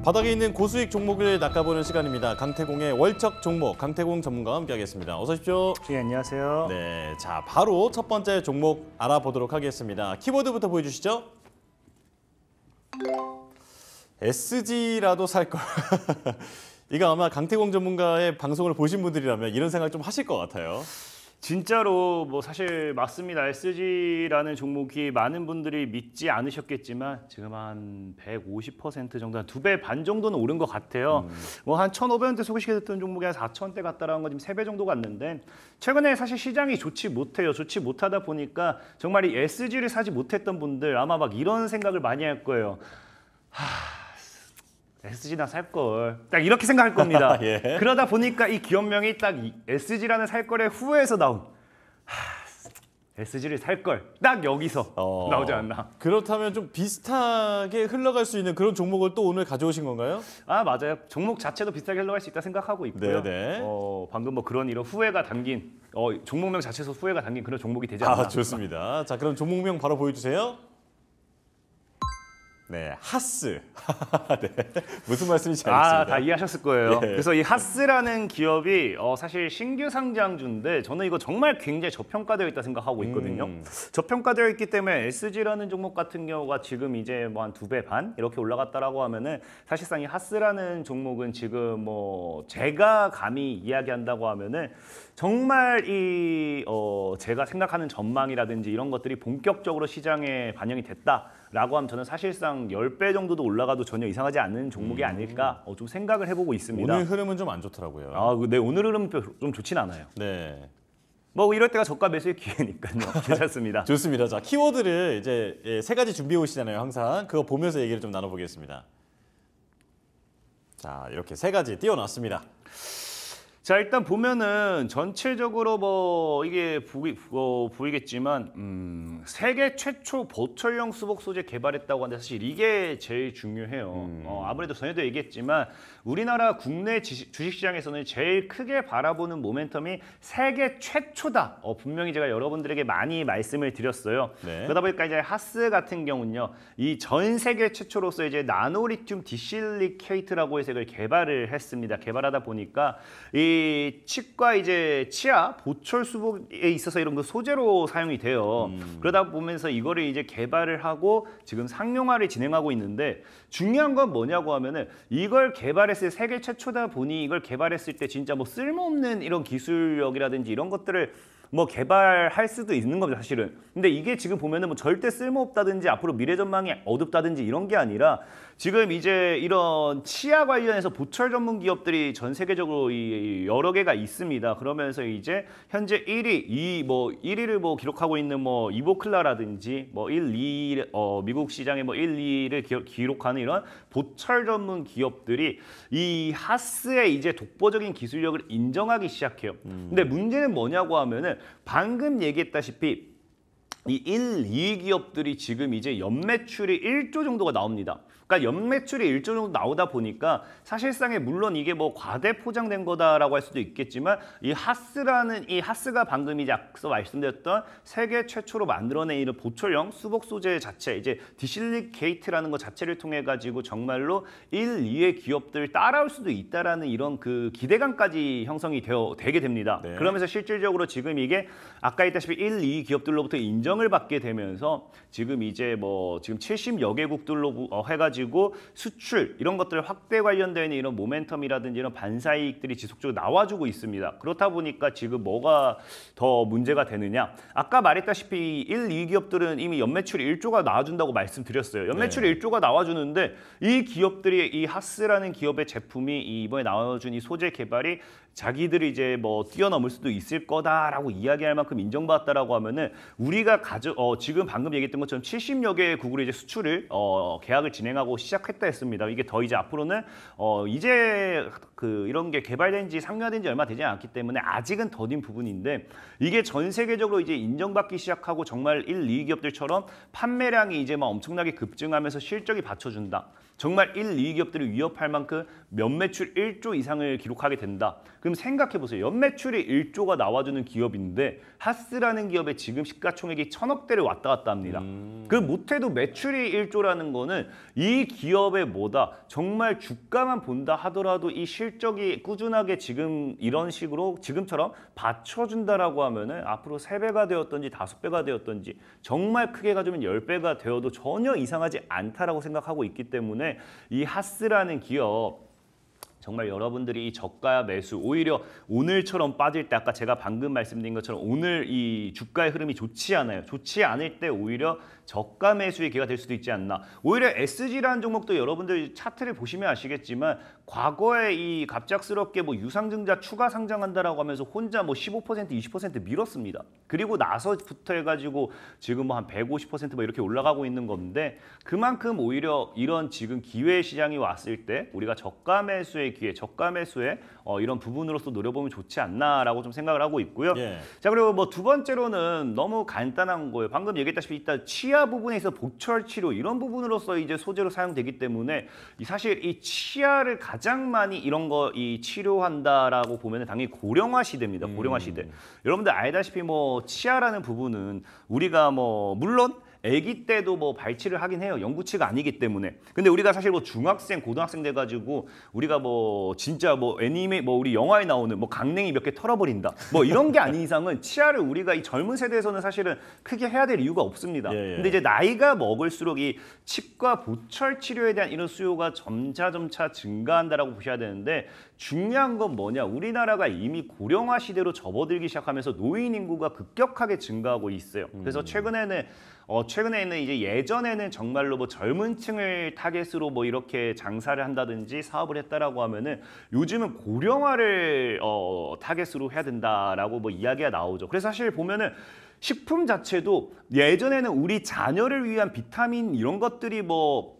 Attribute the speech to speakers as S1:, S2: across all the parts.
S1: 바닥에 있는 고수익 종목을 낚아보는 시간입니다. 강태공의 월척 종목, 강태공 전문가와 함께하겠습니다. 어서 오십시오.
S2: 네, 안녕하세요.
S1: 네, 자 바로 첫 번째 종목 알아보도록 하겠습니다. 키워드부터 보여주시죠. SG라도 살 걸. 이거 아마 강태공 전문가의 방송을 보신 분들이라면 이런 생각 좀 하실 것 같아요.
S2: 진짜로 뭐 사실 맞습니다. SG라는 종목이 많은 분들이 믿지 않으셨겠지만 지금 한 150% 정도, 한 2배 반 정도는 오른 것 같아요. 뭐 한 1,500원대 소개시켰던 종목이 한 4,000원대 갔다라는 거 지금 3배 정도 갔는데 최근에 사실 시장이 좋지 못해요. 좋지 못하다 보니까 정말 이 SG를 사지 못했던 분들 아마 막 이런 생각을 많이 할 거예요. SG나 살 걸. 딱 이렇게 생각할 겁니다.
S1: 예.
S2: 그러다 보니까 이 기업명이 딱 SG라는 살 걸의 후에서 나온 SG를 살 걸. 딱 여기서 나오지 않나.
S1: 그렇다면 좀 비슷하게 흘러갈 수 있는 그런 종목을 또 오늘 가져오신 건가요?
S2: 아, 맞아요. 종목 자체도 비슷하게 흘러갈 수 있다 생각하고 있고요.
S1: 네네.
S2: 방금 뭐 그런 이런 후회가 담긴 종목명 자체에서 후회가 담긴 그런 종목이 되지 않나.
S1: 좋습니다. 자, 그럼 종목명 바로 보여주세요. 네, 하스. 네, 무슨 말씀인지 알겠습니다.
S2: 다 이해하셨을 거예요.
S1: 예.
S2: 그래서 이 하스라는 기업이 사실 신규 상장주인데 저는 이거 정말 굉장히 저평가되어 있다 생각하고 있거든요. 저평가되어 있기 때문에 SG라는 종목 같은 경우가 지금 이제 뭐 한 2배 반 이렇게 올라갔다라고 하면은 사실상 이 하스라는 종목은 지금 뭐 제가 감히 이야기한다고 하면은 정말 제가 생각하는 전망이라든지 이런 것들이 본격적으로 시장에 반영이 됐다라고 하면 저는 사실상 10배 정도도 올라가도 전혀 이상하지 않는 종목이 아닐까 좀 생각을 해보고 있습니다.
S1: 오늘 흐름은 좀 안 좋더라고요.
S2: 네, 오늘 흐름은 좀 좋진 않아요.
S1: 네.
S2: 뭐 이럴 때가 저가 매수의 기회니까요. 괜찮습니다.
S1: 좋습니다. 자, 키워드를 이제 세 가지 준비해 오시잖아요, 항상. 그거 보면서 얘기를 좀 나눠보겠습니다. 자, 이렇게 세 가지 띄워놨습니다.
S2: 자, 일단 보면은 전체적으로 뭐 이게 보이겠지만 세계 최초 보철형 수복 소재 개발했다고 하는데 사실 이게 제일 중요해요. 아무래도 전에도 얘기했지만 우리나라 국내 주식시장에서는 제일 크게 바라보는 모멘텀이 세계 최초다. 분명히 제가 여러분들에게 많이 말씀을 드렸어요.
S1: 네.
S2: 그러다 보니까 이제 하스 같은 경우는요, 이 전 세계 최초로서 이제 나노리튬 디실리케이트라고 해서 이걸 개발을 했습니다. 개발하다 보니까 이 치과 이제 치아 보철 수복에 있어서 이런 거 소재로 사용이 돼요. 그러다 보면서 이거를 이제 개발을 하고 지금 상용화를 진행하고 있는데 중요한 건 뭐냐고 하면은 이걸 개발했을 때 세계 최초다 보니 이걸 개발했을 때 진짜 뭐 쓸모없는 이런 기술력이라든지 이런 것들을 뭐 개발할 수도 있는 겁니다, 사실은. 근데 이게 지금 보면은 뭐 절대 쓸모없다든지 앞으로 미래 전망이 어둡다든지 이런 게 아니라 지금 이제 이런 치아 관련해서 보철 전문 기업들이 전 세계적으로 여러 개가 있습니다. 그러면서 이제 현재 1위를 뭐 기록하고 있는 뭐 이보클라라든지 뭐 1, 2 미국 시장에 뭐 1, 2를 기록하는 이런 보철 전문 기업들이 이 하스의 이제 독보적인 기술력을 인정하기 시작해요. 근데 문제는 뭐냐고 하면은 방금 얘기했다시피 이 1, 2 기업들이 지금 이제 연매출이 1조 정도가 나옵니다. 그러니까 연매출이 1조 정도 나오다 보니까 사실상에 물론 이게 뭐 과대 포장된 거다라고 할 수도 있겠지만 이 하스가 방금 이제 앞서 말씀드렸던 세계 최초로 만들어낸 이런 보철형 수복 소재 자체 이제 디실리케이트라는 것 자체를 통해 가지고 정말로 1, 2의 기업들 따라올 수도 있다라는 이런 그 기대감까지 형성이 되게 됩니다.
S1: 네.
S2: 그러면서 실질적으로 지금 이게 아까 했다시피 1, 2 기업들로부터 인정을 받게 되면서 지금 이제 뭐 지금 70여 개국들로 해가지고 수출 이런 것들 확대 관련된 이런 모멘텀이라든지 이런 반사이익들이 지속적으로 나와주고 있습니다. 그렇다 보니까 지금 뭐가 더 문제가 되느냐? 아까 말했다시피 1, 2 기업들은 이미 연매출이 1조가 나와준다고 말씀드렸어요. 연매출이 1조가 나와주는데 이 기업들이 이 하스라는 기업의 제품이 이번에 나와준 이 소재 개발이 자기들이 이제 뭐 뛰어넘을 수도 있을 거다라고 이야기할 만큼 인정받았다라고 하면은 우리가 지금 방금 얘기했던 것처럼 70여 개의 국으로 이제 수출을 계약을 진행하고 시작했다 했습니다. 이게 더 이제 앞으로는 이제 이런 게 개발된 지 상용화된 지 얼마 되지 않았기 때문에 아직은 더딘 부분인데 이게 전 세계적으로 이제 인정받기 시작하고 정말 1, 2 기업들처럼 판매량이 이제 막 엄청나게 급증하면서 실적이 받쳐준다. 정말 1, 2기업들을 위협할 만큼 연매출 1조 이상을 기록하게 된다. 그럼 생각해 보세요. 연매출이 1조가 나와주는 기업인데 하스라는 기업의 지금 시가총액이 1,000억대를 왔다 갔다 합니다. 그 못해도 매출이 1조라는 거는 이 기업의 뭐다 정말 주가만 본다 하더라도 이 실적이 꾸준하게 지금 이런 식으로 지금처럼 받쳐준다라고 하면은 앞으로 3배가 되었던지 5배가 되었던지 정말 크게 가지면 10배가 되어도 전혀 이상하지 않다라고 생각하고 있기 때문에 이 하스라는 기업 정말 여러분들이 이 저가 매수 오히려 오늘처럼 빠질 때 아까 제가 방금 말씀드린 것처럼 오늘 이 주가의 흐름이 좋지 않아요. 좋지 않을 때 오히려 저가 매수의 기회가 될 수도 있지 않나. 오히려 SG라는 종목도 여러분들 차트를 보시면 아시겠지만 과거에 이 갑작스럽게 뭐 유상증자 추가 상장한다라고 하면서 혼자 뭐 15% 20% 밀었습니다. 그리고 나서부터 해가지고 지금 뭐 한 150%뭐 이렇게 올라가고 있는 건데 그만큼 오히려 이런 지금 기회 시장이 왔을 때 우리가 저가 매수의 기회, 저가 매수의 이런 부분으로서 노려보면 좋지 않나라고 좀 생각을 하고 있고요.
S1: 예.
S2: 자 그리고 뭐 두 번째로는 너무 간단한 거예요. 방금 얘기했다시피 일단 치아 부분에 있어 보철 치료 이런 부분으로서 이제 소재로 사용되기 때문에 사실 이 치아를 가장 많이 이런 거 이 치료한다라고 보면은 당연히 고령화 시대입니다. 고령화 시대. 여러분들 알다시피 뭐 치아라는 부분은 우리가 뭐 물론 아기 때도 뭐 발치를 하긴 해요. 영구치가 아니기 때문에. 근데 우리가 사실 뭐 중학생, 고등학생 돼가지고 우리가 뭐 진짜 뭐 애니메 뭐 우리 영화에 나오는 뭐 강냉이 몇 개 털어버린다. 뭐 이런 게 아닌 이상은 치아를 우리가 이 젊은 세대에서는 사실은 크게 해야 될 이유가 없습니다.
S1: 예, 예.
S2: 근데 이제 나이가 먹을수록 이 치과 보철 치료에 대한 이런 수요가 점차 증가한다라고 보셔야 되는데 중요한 건 뭐냐? 우리나라가 이미 고령화 시대로 접어들기 시작하면서 노인 인구가 급격하게 증가하고 있어요. 그래서 최근에는 이제 예전에는 정말로 뭐 젊은 층을 타겟으로 뭐 이렇게 장사를 한다든지 사업을 했다라고 하면은 요즘은 고령화를 타겟으로 해야 된다라고 뭐 이야기가 나오죠. 그래서 사실 보면은 식품 자체도 예전에는 우리 자녀를 위한 비타민 이런 것들이 뭐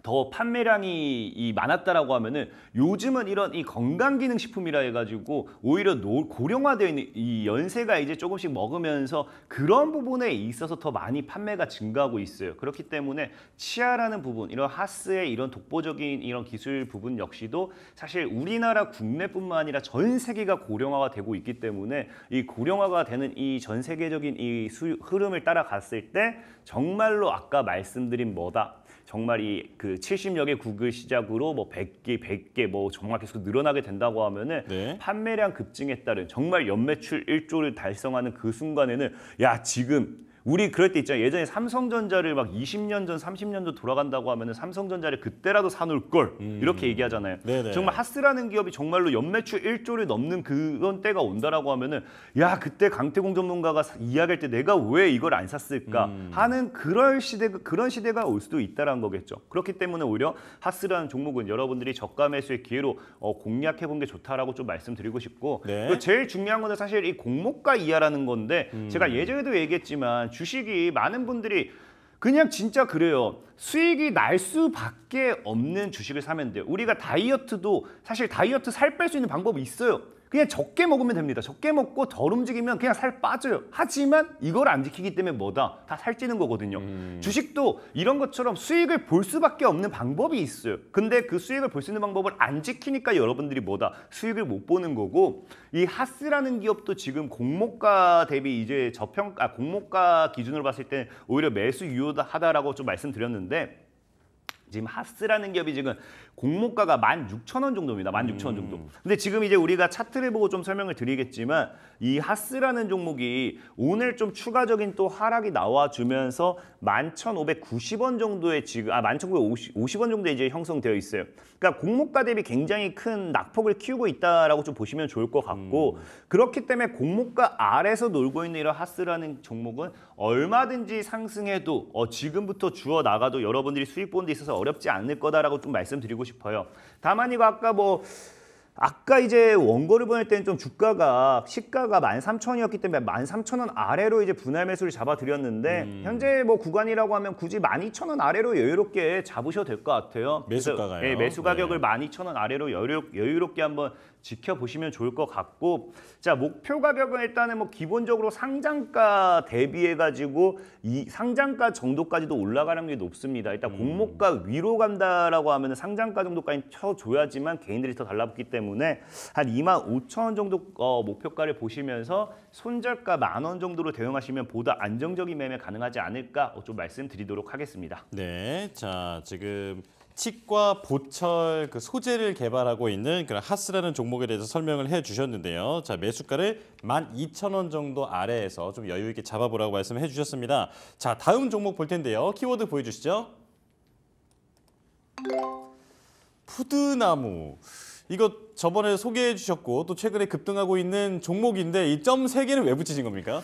S2: 더 판매량이 많았다라고 하면은 요즘은 이런 이 건강기능식품이라 해가지고 오히려 고령화되어 있는 이 연세가 이제 조금씩 먹으면서 그런 부분에 있어서 더 많이 판매가 증가하고 있어요. 그렇기 때문에 치아라는 부분, 이런 하스의 이런 독보적인 이런 기술 부분 역시도 사실 우리나라 국내뿐만 아니라 전 세계가 고령화가 되고 있기 때문에 이 고령화가 되는 이 전 세계적인 이 흐름을 따라갔을 때 정말로 아까 말씀드린 뭐다. 정말 이 그 70여 개 국을 시작으로 뭐 100개 뭐 정말 계속 늘어나게 된다고 하면은
S1: 네.
S2: 판매량 급증에 따른 정말 연매출 1조를 달성하는 그 순간에는 야 지금 우리 그럴 때 있잖아요. 예전에 삼성전자를 막 20년 전, 30년 전 돌아간다고 하면은 삼성전자를 그때라도 사놓을 걸 이렇게 얘기하잖아요.
S1: 네네.
S2: 정말 하스라는 기업이 정말로 연매출 1조를 넘는 그런 때가 온다라고 하면은 야 그때 강태공 전문가가 이야기할 때 내가 왜 이걸 안 샀을까 하는 그런 시대가 올 수도 있다라는 거겠죠. 그렇기 때문에 오히려 하스라는 종목은 여러분들이 저가 매수의 기회로 공략해 본 게 좋다라고 좀 말씀드리고 싶고
S1: 네.
S2: 그리고 제일 중요한 거는 사실 이 공모가 이하라는 건데 제가 예전에도 얘기했지만 주식이 많은 분들이 그냥 진짜 그래요. 수익이 날 수밖에 없는 주식을 사면 돼요. 우리가 다이어트도 사실 다이어트 살 뺄 수 있는 방법이 있어요. 그냥 적게 먹으면 됩니다. 적게 먹고 덜 움직이면 그냥 살 빠져요. 하지만 이걸 안 지키기 때문에 뭐다? 다 살찌는 거거든요. 주식도 이런 것처럼 수익을 볼 수밖에 없는 방법이 있어요. 근데 그 수익을 볼 수 있는 방법을 안 지키니까 여러분들이 뭐다? 수익을 못 보는 거고 이 하스라는 기업도 지금 공모가 대비 이제 공모가 기준으로 봤을 때 오히려 매수 유효하다라고 좀 말씀드렸는데 지금 하스라는 기업이 지금 공모가가 16,000원 정도입니다. 16,000원 정도. 근데 지금 이제 우리가 차트를 보고 좀 설명을 드리겠지만 이 하스라는 종목이 오늘 좀 추가적인 또 하락이 나와주면서 11,590원 정도에 지금 11,950원 정도에 이제 형성되어 있어요. 그러니까 공모가 대비 굉장히 큰 낙폭을 키우고 있다라고 좀 보시면 좋을 것 같고 그렇기 때문에 공모가 아래서 놀고 있는 이런 하스라는 종목은 얼마든지 상승해도 지금부터 주어 나가도 여러분들이 수익 보는 데 있어서 어렵지 않을 거다라고 좀 말씀드리고 싶어요. 다만 이거 아까 이제 원고를 보낼 때는 좀 시가가 13,000원이었기 때문에 13,000원 아래로 이제 분할 매수를 잡아드렸는데 현재 뭐 구간이라고 하면 굳이 12,000원 아래로 여유롭게 잡으셔도 될 것 같아요.
S1: 매수 가가요?
S2: 네, 매수 가격을 12,000원 아래로 여유롭게 한번 지켜보시면 좋을 것 같고, 자, 목표 가격은 일단은 뭐 기본적으로 상장가 대비해 가지고 이 상장가 정도까지도 올라가는 게 높습니다. 일단 공모가 위로 간다라고 하면 상장가 정도까지 쳐줘야지만 개인들이 더 달라붙기 때문에 한 25,000원 정도 목표가를 보시면서 손절가 10,000원 정도로 대응하시면 보다 안정적인 매매 가능하지 않을까 좀 말씀드리도록 하겠습니다.
S1: 네, 자 지금 치과 보철 그 소재를 개발하고 있는 그런 하스라는 종목에 대해서 설명을 해주셨는데요. 자 매수가를 12,000원 정도 아래에서 좀 여유 있게 잡아보라고 말씀해 주셨습니다. 자 다음 종목 볼 텐데요. 키워드 보여주시죠. 푸드나무. 이거 저번에 소개해 주셨고 또 최근에 급등하고 있는 종목인데 이 점 3개는 왜 붙이신 겁니까?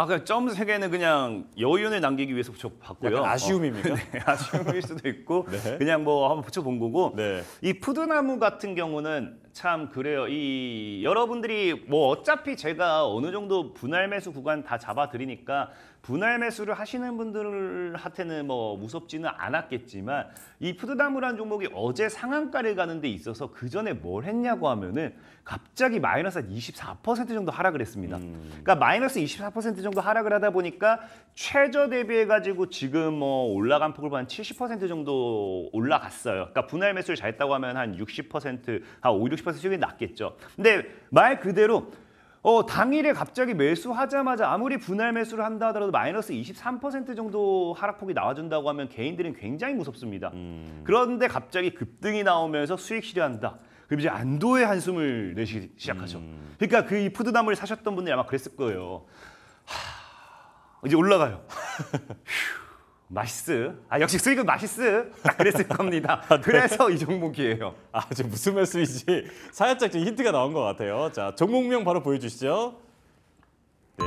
S2: 그 점 3개는 그냥 여유를 남기기 위해서 붙여봤고요.
S1: 약간 아쉬움입니까?
S2: 네, 아쉬움일 수도 있고
S1: 네.
S2: 그냥 뭐 한번 붙여본 거고
S1: 네.
S2: 이 푸드나무 같은 경우는 참 그래요. 이 여러분들이 뭐 어차피 제가 어느 정도 분할 매수 구간 다 잡아드리니까 분할 매수를 하시는 분들한테는 뭐 무섭지는 않았겠지만 이 푸드나무라는 종목이 어제 상한가를 가는 데 있어서 그 전에 뭘 했냐고 하면은 갑자기 마이너스 24% 정도 하락을 했습니다. 그러니까 마이너스 24% 정도 하락을 하다 보니까 최저 대비해 가지고 지금 뭐 올라간 폭을 한 70% 정도 올라갔어요. 그러니까 분할 매수를 잘했다고 하면 한 60%, 한 5, 60% 수익이 났겠죠. 근데 말 그대로 당일에 갑자기 매수하자마자 아무리 분할 매수를 한다 하더라도 마이너스 23% 정도 하락폭이 나와준다고 하면 개인들은 굉장히 무섭습니다. 그런데 갑자기 급등이 나오면서 수익 실현한다. 그럼 이제 안도의 한숨을 내쉬기 시작하죠. 그러니까 그 이 푸드나무를 사셨던 분들이 아마 그랬을 거예요. 이제 올라가요. 맛있어. 역시 수익은 맛있어. 딱 그랬을 겁니다. 그래서 이 종목이에요.
S1: 지금 무슨 말씀인지 살짝 지금 힌트가 나온 것 같아요. 자, 종목명 바로 보여주시죠. 네,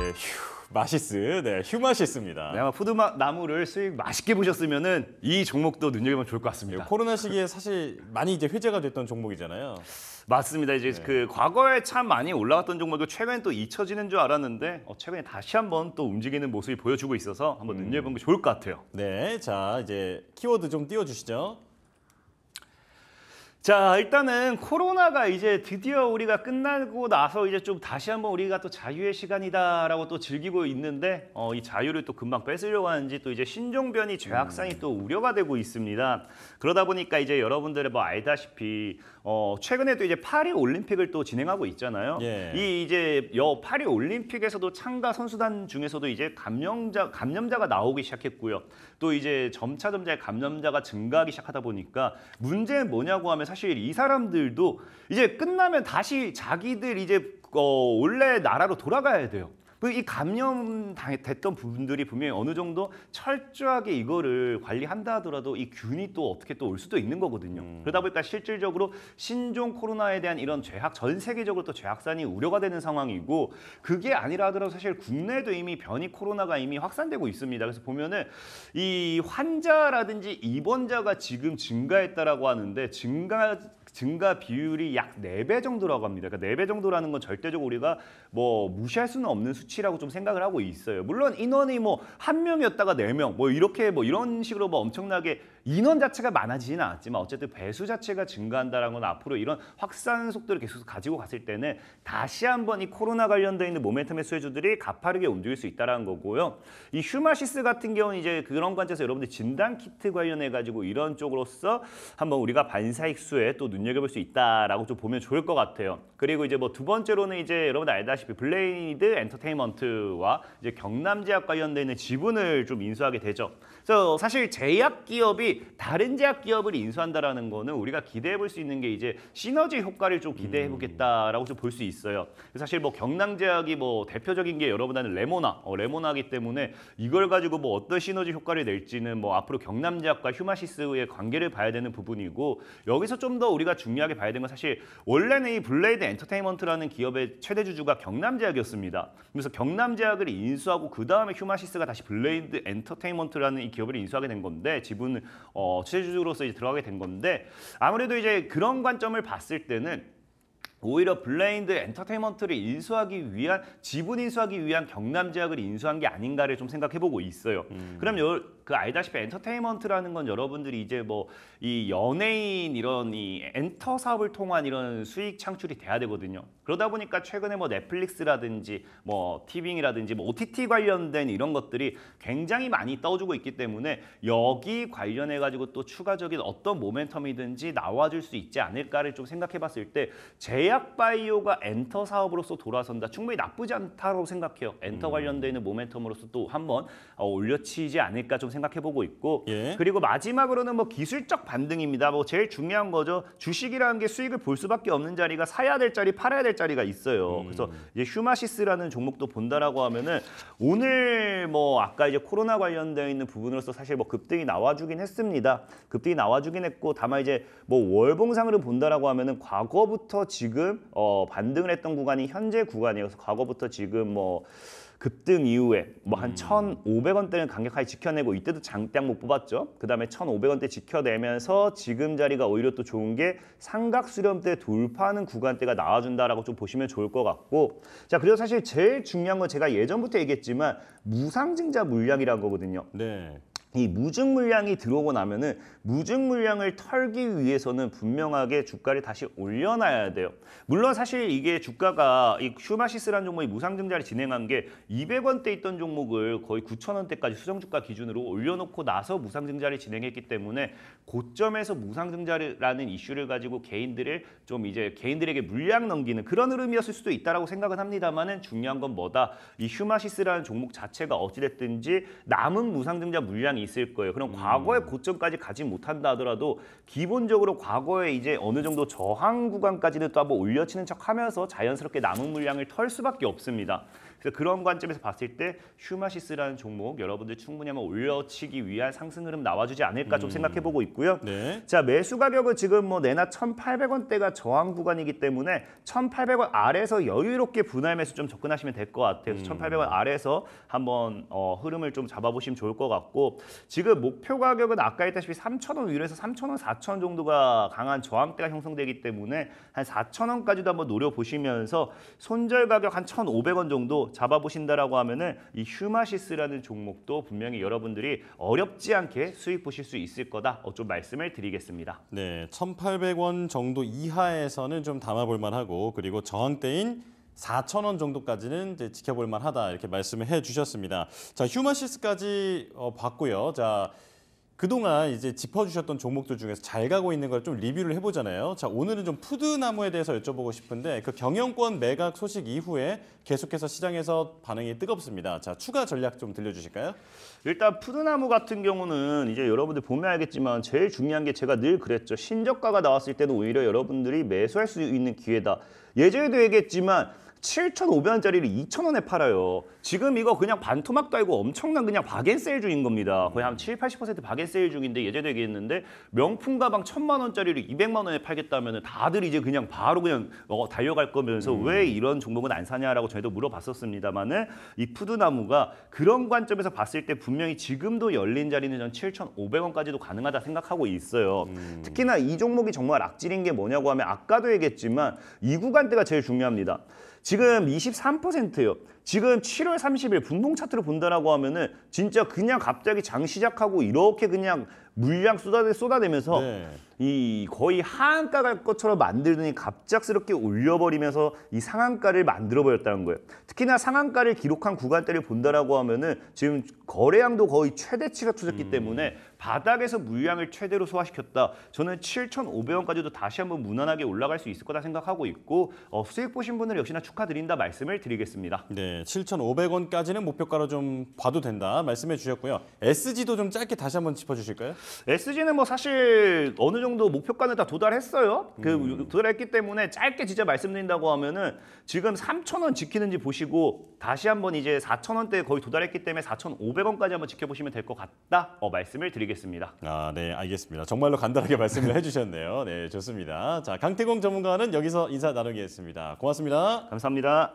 S1: 휴마시스. 네, 휴마시스입니다.
S2: 네, 아마 푸드나무를 수익 맛있게 보셨으면은 이 종목도 눈여겨보면 좋을 것 같습니다.
S1: 코로나 시기에 사실 많이 이제 회자가 됐던 종목이잖아요.
S2: 맞습니다. 이제
S1: 네.
S2: 그 과거에 참 많이 올라갔던 종목이 최근에 또 잊혀지는 줄 알았는데 최근에 다시 한번 또 움직이는 모습이 보여주고 있어서 한번 눈여겨보는 게 좋을 것 같아요.
S1: 네, 자 이제 키워드 좀 띄워주시죠.
S2: 자, 일단은 코로나가 이제 드디어 우리가 끝나고 나서 이제 좀 다시 한번 우리가 또 자유의 시간이다라고 또 즐기고 있는데 이 자유를 또 금방 뺏으려고 하는지 또 이제 신종변이 재확산이 또 우려가 되고 있습니다. 그러다 보니까 이제 여러분들이 뭐 알다시피 최근에도 이제 파리 올림픽을 또 진행하고 있잖아요.
S1: 예.
S2: 이 이제 파리 올림픽에서도 참가 선수단 중에서도 이제 감염자가 나오기 시작했고요. 또 이제 점차 감염자가 증가하기 시작하다 보니까 문제는 뭐냐고 하면 사실 이 사람들도 이제 끝나면 다시 자기들 이제 원래 나라로 돌아가야 돼요. 이 감염됐던 분들이 분명히 어느 정도 철저하게 이거를 관리한다 하더라도 이 균이 또 어떻게 또 올 수도 있는 거거든요. 그러다 보니까 실질적으로 신종 코로나에 대한 이런 전 세계적으로 또 재확산이 우려가 되는 상황이고 그게 아니라 하더라도 사실 국내에도 이미 변이 코로나가 이미 확산되고 있습니다. 그래서 보면은 이 환자라든지 입원자가 지금 증가했다라고 하는데 증가 비율이 약 4배 정도라고 합니다. 그러니까 4배 정도라는 건 절대적으로 우리가 뭐 무시할 수는 없는 수치라고 좀 생각을 하고 있어요. 물론 인원이 뭐 1명이었다가 4명 뭐 이렇게 뭐 이런 식으로 뭐 엄청나게 인원 자체가 많아지지는 않았지만 어쨌든 배수 자체가 증가한다는 건 앞으로 이런 확산 속도를 계속 가지고 갔을 때는 다시 한번 이 코로나 관련돼 있는 모멘텀의 수혜주들이 가파르게 움직일 수 있다는 거고요. 이 휴마시스 같은 경우는 이제 그런 관점에서 여러분들 진단 키트 관련해 가지고 이런 쪽으로서 한번 우리가 반사익 수에 또 눈여겨볼 수 있다라고 좀 보면 좋을 것 같아요. 그리고 이제 뭐 두 번째로는 이제 여러분들 알다시피 블레이드 엔터테인먼트와 이제 경남제약 관련돼 있는 지분을 좀 인수하게 되죠. 그래서 사실 제약 기업이 다른 제약 기업을 인수한다라는 거는 우리가 기대해 볼 수 있는 게 이제 시너지 효과를 좀 기대해 보겠다라고 좀 볼 수 있어요. 사실 뭐 경남제약이 뭐 대표적인 게 여러분들은 레모나기 때문에 이걸 가지고 뭐 어떤 시너지 효과를 낼지는 뭐 앞으로 경남제약과 휴마시스의 관계를 봐야 되는 부분이고 여기서 좀 더 우리가 중요하게 봐야 되는 건 사실 원래는 이 블레이드 엔터테인먼트라는 기업의 최대 주주가 경남제약이었습니다. 그래서 경남제약을 인수하고 그 다음에 휴마시스가 다시 블레이드 엔터테인먼트라는 이 기업을 인수하게 된 건데 지분 최대 주주로서 이제 들어가게 된 건데 아무래도 이제 그런 관점을 봤을 때는 오히려 블레이드 엔터테인먼트를 인수하기 위한 지분 인수하기 위한 경남제약을 인수한 게 아닌가를 좀 생각해보고 있어요. 그럼 그 알다시피 엔터테인먼트라는 건 여러분들이 이제 뭐 이 연예인 이런 이 엔터 사업을 통한 이런 수익 창출이 돼야 되거든요. 그러다 보니까 최근에 뭐 넷플릭스라든지 뭐 티빙이라든지 뭐 OTT 관련된 이런 것들이 굉장히 많이 떠주고 있기 때문에 여기 관련해 가지고 또 추가적인 어떤 모멘텀이든지 나와줄 수 있지 않을까를 좀 생각해봤을 때 제약바이오가 엔터 사업으로서 돌아선다. 충분히 나쁘지 않다고 생각해요. 엔터 관련돼 있는 모멘텀으로서 또 한번 올려치지 않을까 좀 생각해보고 있고
S1: 예.
S2: 그리고 마지막으로는 뭐 기술적 반등입니다. 뭐 제일 중요한 거죠. 주식이라는 게 수익을 볼 수밖에 없는 자리가 사야 될 자리, 팔아야 될 자리가 있어요. 그래서 이제 휴마시스라는 종목도 본다라고 하면은 오늘 뭐 아까 이제 코로나 관련되어 있는 부분으로서 사실 뭐 급등이 나와주긴 했습니다. 급등이 나와주긴 했고 다만 이제 뭐 월봉상으로 본다라고 하면은 과거부터 지금 반등을 했던 구간이 현재 구간이어서 과거부터 지금 뭐 급등 이후에 뭐 한 1,500원대는 강력하게 지켜내고 이때도 장대양 못 뽑았죠. 그다음에 1,500원대 지켜내면서 지금 자리가 오히려 또 좋은 게 삼각 수렴대 돌파하는 구간대가 나와준다라고 좀 보시면 좋을 것 같고 자 그리고 사실 제일 중요한 건 제가 예전부터 얘기했지만 무상증자 물량이라는 거거든요.
S1: 네.
S2: 이 무증 물량이 들어오고 나면은 무증 물량을 털기 위해서는 분명하게 주가를 다시 올려놔야 돼요. 물론 사실 이게 주가가 이 휴마시스라는 종목이 무상증자를 진행한 게 200원대 있던 종목을 거의 9,000원대까지 수정주가 기준으로 올려놓고 나서 무상증자를 진행했기 때문에 고점에서 무상증자라는 이슈를 가지고 개인들을 좀 이제 개인들에게 물량 넘기는 그런 흐름이었을 수도 있다라고 생각은 합니다만은 중요한 건 뭐다? 이 휴마시스라는 종목 자체가 어찌됐든지 남은 무상증자 물량이 있을 거예요. 그럼 과거의 고점까지 가지 못한다 하더라도 기본적으로 과거에 이제 어느 정도 저항 구간까지는 또 한번 올려치는 척하면서 자연스럽게 남은 물량을 털 수밖에 없습니다. 그래서 그런 관점에서 봤을 때 휴마시스라는 종목 여러분들 충분히 한번 올려치기 위한 상승 흐름 나와주지 않을까 좀 생각해보고 있고요.
S1: 네.
S2: 자 매수 가격은 지금 뭐 내나 1,800원대가 저항 구간이기 때문에 1,800원 아래에서 여유롭게 분할 매수 좀 접근하시면 될 것 같아요. 그래서 1,800원 아래에서 한번 흐름을 좀 잡아보시면 좋을 것 같고 지금 목표 가격은 아까 했다시피 3,000원 위로에서 3,000원, 4,000원 정도가 강한 저항대가 형성되기 때문에 한 4,000원까지도 한번 노려보시면서 손절 가격 한 1,500원 정도 잡아보신다라고 하면은 이 휴마시스라는 종목도 분명히 여러분들이 어렵지 않게 수익 보실 수 있을 거다. 좀 말씀을 드리겠습니다.
S1: 네, 1,800원 정도 이하에서는 좀 담아볼 만하고 그리고 저항대인 4,000원 정도까지는 이제 지켜볼 만하다 이렇게 말씀을 해주셨습니다. 자, 휴마시스까지 봤고요. 자, 그동안 이제 짚어주셨던 종목들 중에서 잘 가고 있는 걸 좀 리뷰를 해보잖아요. 자, 오늘은 좀 푸드나무에 대해서 여쭤보고 싶은데 그 경영권 매각 소식 이후에 계속해서 시장에서 반응이 뜨겁습니다. 자, 추가 전략 좀 들려주실까요?
S2: 일단 푸드나무 같은 경우는 이제 여러분들 보면 알겠지만 제일 중요한 게 제가 늘 그랬죠. 신저가가 나왔을 때는 오히려 여러분들이 매수할 수 있는 기회다. 예전에도 얘기했지만 7,500원짜리를 2,000원에 팔아요. 지금 이거 그냥 반토막도 아니고 엄청난 그냥 박앤세일 중인 겁니다. 거의 한 7, 80% 박앤세일 중인데 예전에 얘기했는데 명품 가방 1,000만 원짜리를 200만 원에 팔겠다면 다들 이제 그냥 바로 그냥 달려갈 거면서 왜 이런 종목은 안 사냐라고 저희도 물어봤었습니다만은 이 푸드나무가 그런 관점에서 봤을 때 분명히 지금도 열린 자리는 전 7,500원까지도 가능하다 생각하고 있어요. 특히나 이 종목이 정말 악질인 게 뭐냐고 하면 아까도 얘기했지만 이 구간대가 제일 중요합니다. 지금 23%예요. 지금 7월 30일 분봉 차트를 본다라고 하면은 진짜 그냥 갑자기 장 시작하고 이렇게 그냥 물량 쏟아내면서
S1: 네.
S2: 이 거의 하한가 갈 것처럼 만들더니 갑작스럽게 올려버리면서 이 상한가를 만들어버렸다는 거예요. 특히나 상한가를 기록한 구간대를 본다라고 하면은 지금 거래량도 거의 최대치가 터졌기 때문에 바닥에서 물량을 최대로 소화시켰다. 저는 7,500원까지도 다시 한번 무난하게 올라갈 수 있을 거다 생각하고 있고 수익 보신 분들 역시나 축하드린다 말씀을 드리겠습니다.
S1: 네, 7,500원까지는 목표가로 좀 봐도 된다 말씀해 주셨고요. SG도 좀 짧게 다시 한번 짚어주실까요?
S2: SG는 뭐 사실 어느 정도 목표가는 다 도달했어요. 도달했기 때문에 짧게 진짜 말씀드린다고 하면은 지금 3,000원 지키는지 보시고 다시 한번 이제 4,000원대 거의 도달했기 때문에 4,500원까지 한번 지켜보시면 될 것 같다 말씀을 드리겠습니다.
S1: 아, 네, 알겠습니다. 정말로 간단하게 말씀을 해주셨네요. 네, 좋습니다. 자, 강태공 전문가는 여기서 인사 나누겠습니다. 고맙습니다.
S2: 감사합니다.